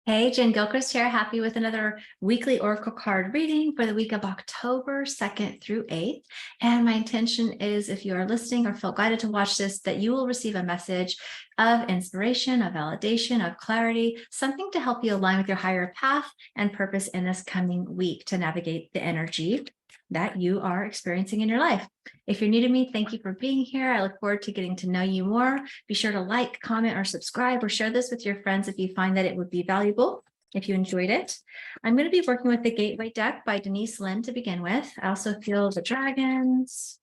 Hey, Jen Gilchrist here, happy with another weekly Oracle card reading for the week of October 2nd through 8th. And my intention is, if you are listening or feel guided to watch this, that you will receive a message of inspiration, of validation, of clarity, something to help you align with your higher path and purpose in this coming week to navigate the energy that you are experiencing in your life. If you're new to me, thank you for being here. I look forward to getting to know you more. Be sure to like, comment, or subscribe, or share this with your friends if you find that it would be valuable, if you enjoyed it. I'm going to be working with the Gateway deck by Denise Lynn to begin with. I also feel the dragons.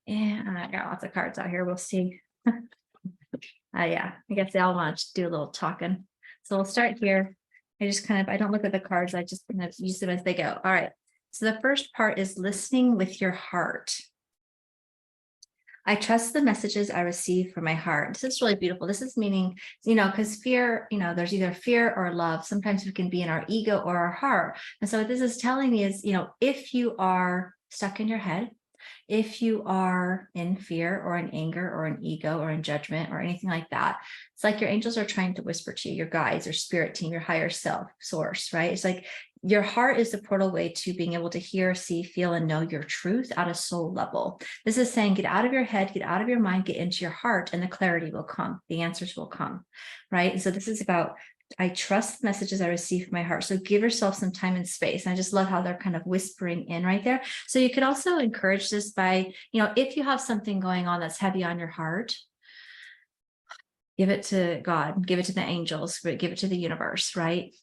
And I got lots of cards out here. We'll see. Yeah, I guess they all want to do a little talking. So we'll start here. I don't look at the cards. I just kind of use them as they go. All right. So the first part is listening with your heart. I trust the messages I receive from my heart. This is really beautiful. This is meaning, because fear, there's either fear or love. Sometimes we can be in our ego or our heart. And so what this is telling me is, if you are stuck in your head, if you are in fear or in anger or in ego or in judgment or anything like that, it's like your angels are trying to whisper to you, your guides, your spirit team, your higher self source, right? It's like your heart is the portal way to being able to hear, see, feel, and know your truth at a soul level. This is saying, get out of your head, get out of your mind, get into your heart, and the clarity will come. The answers will come, right? And so this is about, I trust messages I receive from my heart. So give yourself some time and space. And I just love how they're kind of whispering in right there. So you could also encourage this by, if you have something going on that's heavy on your heart, give it to God, give it to the angels, give it to the universe, right?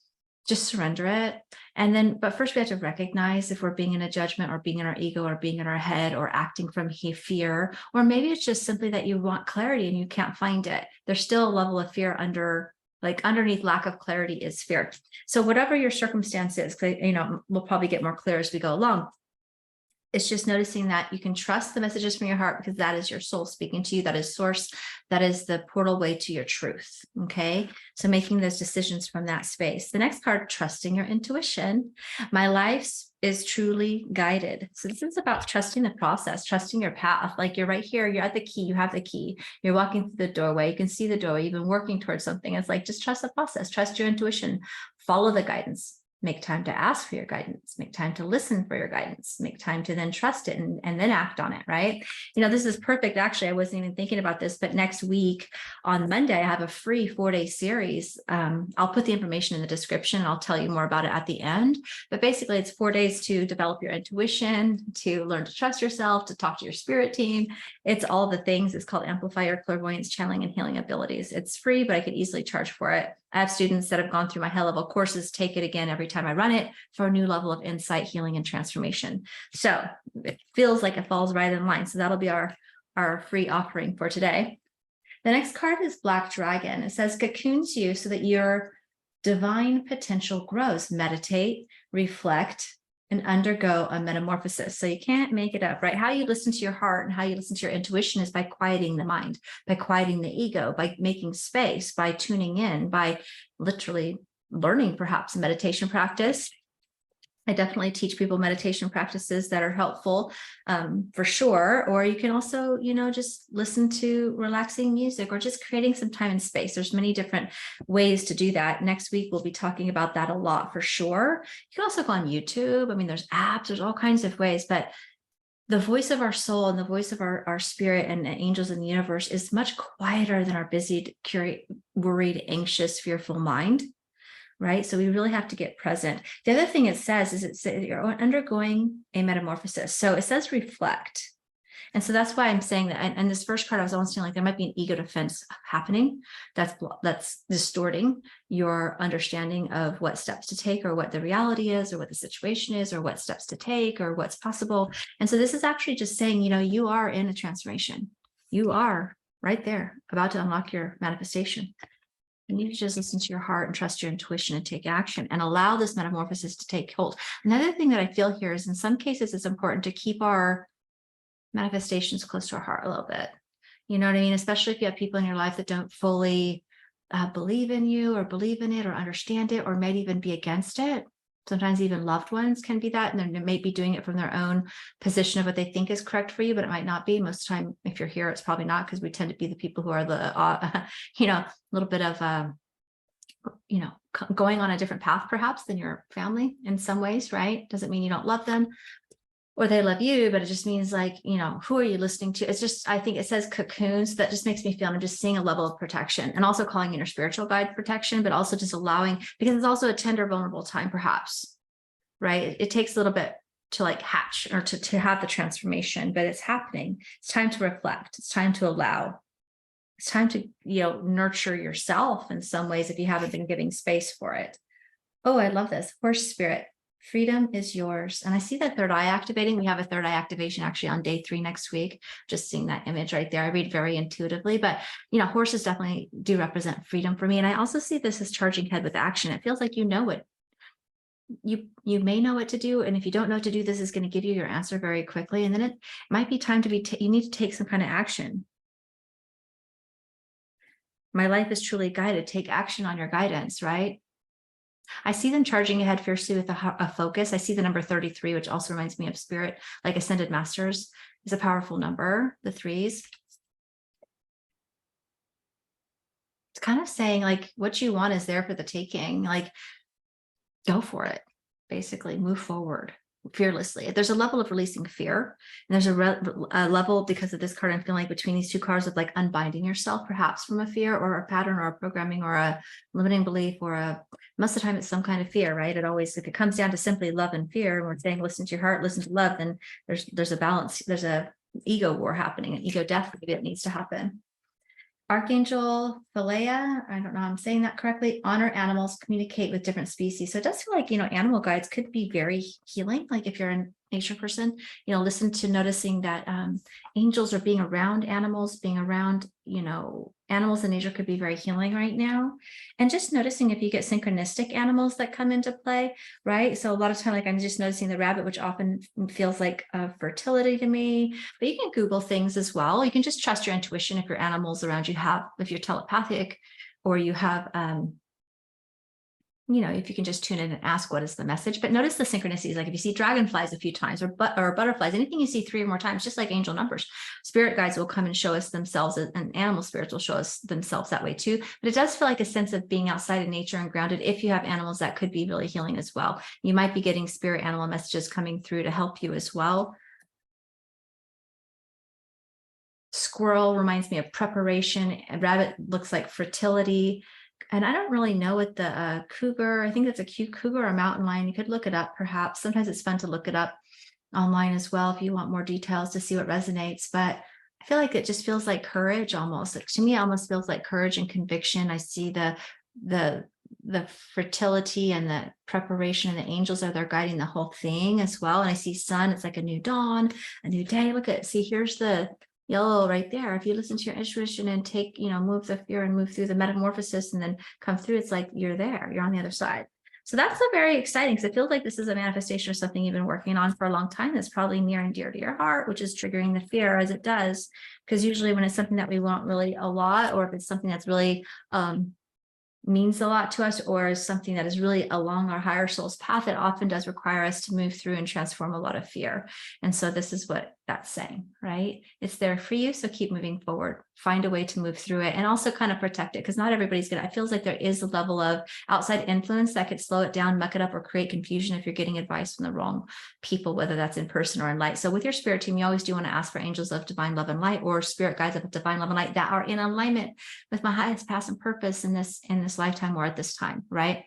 Just surrender it. And then, but first we have to recognize if we're being in a judgment or being in our ego or being in our head or acting from fear, or maybe it's just simply that you want clarity and you can't find it. There's still a level of fear underneath lack of clarity is fear. So whatever your circumstance is, we'll probably get more clear as we go along. It's just noticing that you can trust the messages from your heart because that is your soul speaking to you. That is source. That is the portal way to your truth. Okay. So making those decisions from that space. The next card, trusting your intuition. My life is truly guided. So this is about trusting the process, trusting your path. Like you're right here, you're at the key, you have the key, you're walking through the doorway, you can see the doorway, you've been working towards something. It's like, just trust the process, trust your intuition, follow the guidance. Make time to ask for your guidance, make time to listen for your guidance, make time to then trust it and then act on it, right? This is perfect. Actually, I wasn't even thinking about this, but next week on Monday, I have a free 4-day series. I'll put the information in the description. I'll tell you more about it at the end. But basically, it's 4 days to develop your intuition, to learn to trust yourself, to talk to your spirit team. It's all the things. It's called Amplify Your Clairvoyance, Channeling, and Healing Abilities. It's free, but I could easily charge for it. I have students that have gone through my high-level courses, take it again every time I run it for a new level of insight, healing, and transformation. So it feels like it falls right in line. So that'll be our free offering for today. The next card is Black Dragon. It says, cocoons you so that your divine potential grows. Meditate, reflect, and undergo a metamorphosis. So you can't make it up, right? How you listen to your heart and how you listen to your intuition is by quieting the mind, by quieting the ego, by making space, by tuning in, by literally learning perhaps meditation practice. I definitely teach people meditation practices that are helpful for sure. Or you can also, just listen to relaxing music or just creating some time and space. There's many different ways to do that. Next week, we'll be talking about that a lot for sure. You can also go on YouTube. I mean, there's apps, there's all kinds of ways, but the voice of our soul and the voice of our spirit and the angels in the universe is much quieter than our busy, worried, anxious, fearful mind. Right? So we really have to get present. The other thing it says is you're undergoing a metamorphosis. So it says reflect. And so that's why I'm saying that. And this first card, I was almost feeling like there might be an ego defense happening that's distorting your understanding of what steps to take or what the reality is or what the situation is or what steps to take or what's possible. And so this is actually just saying, you are in a transformation. You are right there about to unlock your manifestation. You need to just listen to your heart and trust your intuition and take action and allow this metamorphosis to take hold. Another thing that I feel here is in some cases, it's important to keep our manifestations close to our heart a little bit. You know what I mean? Especially if you have people in your life that don't fully believe in you or believe in it or understand it or may even be against it. Sometimes even loved ones can be that, and they may be doing it from their own position of what they think is correct for you, but it might not be. Most of the time, if you're here, it's probably not, because we tend to be the people who are the, a little bit of going on a different path perhaps than your family in some ways, right? Doesn't mean you don't love them or they love you, but it just means like, who are you listening to? It's just, I think it says cocoons. That just makes me feel I'm just seeing a level of protection, and also calling in your spiritual guide protection, but also just allowing, because it's also a tender, vulnerable time, perhaps, right? It takes a little bit to like hatch or to have the transformation, but it's happening. It's time to reflect. It's time to allow. It's time to, nurture yourself in some ways if you haven't been giving space for it. Oh, I love this. Horse spirit. Freedom is yours. And I see that third eye activating. We have a third eye activation actually on day 3 next week. Just seeing that image right there. I read very intuitively, but horses definitely do represent freedom for me. And I also see this as charging head with action. It feels like you know it. You may know what to do. And if you don't know what to do, this is going to give you your answer very quickly. And then it might be time to you need to take some kind of action. My life is truly guided. Take action on your guidance, right? I see them charging ahead fiercely with a focus. I see the number 33, which also reminds me of spirit, like ascended masters is a powerful number, the 3s. It's kind of saying like what you want is there for the taking, like go for it, basically move forward fearlessly. There's a level of releasing fear, and there's a level, because of this card, I'm feeling like between these 2 cards, of like unbinding yourself perhaps from a fear or a pattern or a programming or a limiting belief or most of the time it's some kind of fear, right? It always, if it comes down to simply love and fear, and we're saying listen to your heart, listen to love, then there's a balance, there's a ego war happening, an ego death that needs to happen. Archangel Philia, I don't know how I'm saying that correctly. Honor animals, communicate with different species. So it does feel like, animal guides could be very healing. Like if you're a nature person, listen to noticing that angels are being around animals, being around, animals in nature could be very healing right now. And just noticing if you get synchronistic animals that come into play, right? So a lot of time, like I'm just noticing the rabbit, which often feels like fertility to me, but you can Google things as well. You can just trust your intuition if your animals around you if you're telepathic, or you have, if you can just tune in and ask what is the message. But notice the synchronicities, like if you see dragonflies a few times or butterflies, anything you see 3 or more times, just like angel numbers, spirit guides will come and show us themselves, and animal spirits will show us themselves that way too. But it does feel like a sense of being outside of nature and grounded. If you have animals, that could be really healing as well. You might be getting spirit animal messages coming through to help you as well. Squirrel reminds me of preparation, and rabbit looks like fertility. And I don't really know what the cougar, I think that's a cute cougar or mountain lion. You could look it up perhaps. Sometimes it's fun to look it up online as well if you want more details to see what resonates. But I feel like it just feels like courage almost. Like, to me, it almost feels like courage and conviction. I see the fertility and the preparation, and the angels are there guiding the whole thing as well. And I see sun, it's like a new dawn, a new day. Look at, see, here's the yellow right there. If you listen to your intuition and take, move the fear and move through the metamorphosis and then come through, it's like you're there, you're on the other side. So that's a very exciting, because it feels like this is a manifestation of something you've been working on for a long time that's probably near and dear to your heart, which is triggering the fear as it does. Because usually when it's something that we want really a lot, or if it's something that's really means a lot to us, or is something that is really along our higher soul's path, it often does require us to move through and transform a lot of fear. And so this is what that's saying, right? It's there for you. So keep moving forward, find a way to move through it, and also kind of protect it, because not everybody's gonna, it feels like there is a level of outside influence that could slow it down, muck it up, or create confusion if you're getting advice from the wrong people, whether that's in person or in light. So with your spirit team, you always do want to ask for angels of divine love and light, or spirit guides of divine love and light that are in alignment with my highest past and purpose in this lifetime or at this time, right?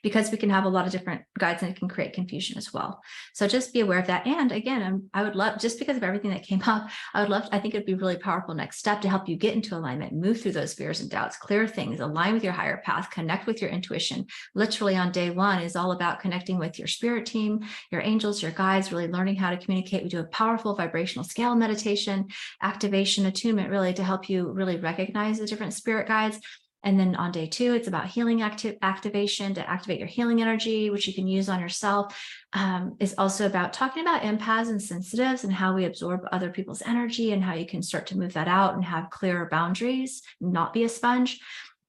Because we can have a lot of different guides and it can create confusion as well. So just be aware of that. And again, I would love, just because of everything that came up, I think it'd be a really powerful next step to help you get into alignment, move through those fears and doubts, clear things, align with your higher path, connect with your intuition. Literally on day 1 is all about connecting with your spirit team, your angels, your guides, really learning how to communicate. We do a powerful vibrational scale meditation, activation, attunement, really to help you really recognize the different spirit guides. And then on day 2, it's about healing activation to activate your healing energy, which you can use on yourself. It's also about talking about empaths and sensitives and how we absorb other people's energy and how you can start to move that out and have clearer boundaries, not be a sponge.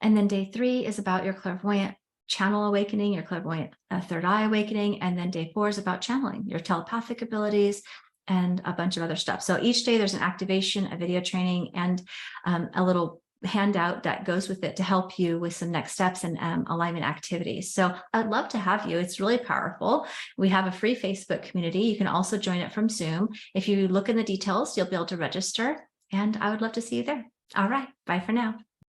And then day 3 is about your clairvoyant channel awakening, your clairvoyant third eye awakening. And then day 4 is about channeling your telepathic abilities and a bunch of other stuff. So each day there's an activation, a video training, and a little handout that goes with it to help you with some next steps and alignment activities. So I'd love to have you. It's really powerful. We have a free Facebook community. You can also join it from Zoom. If you look in the details, you'll be able to register, and I would love to see you there. All right. Bye for now.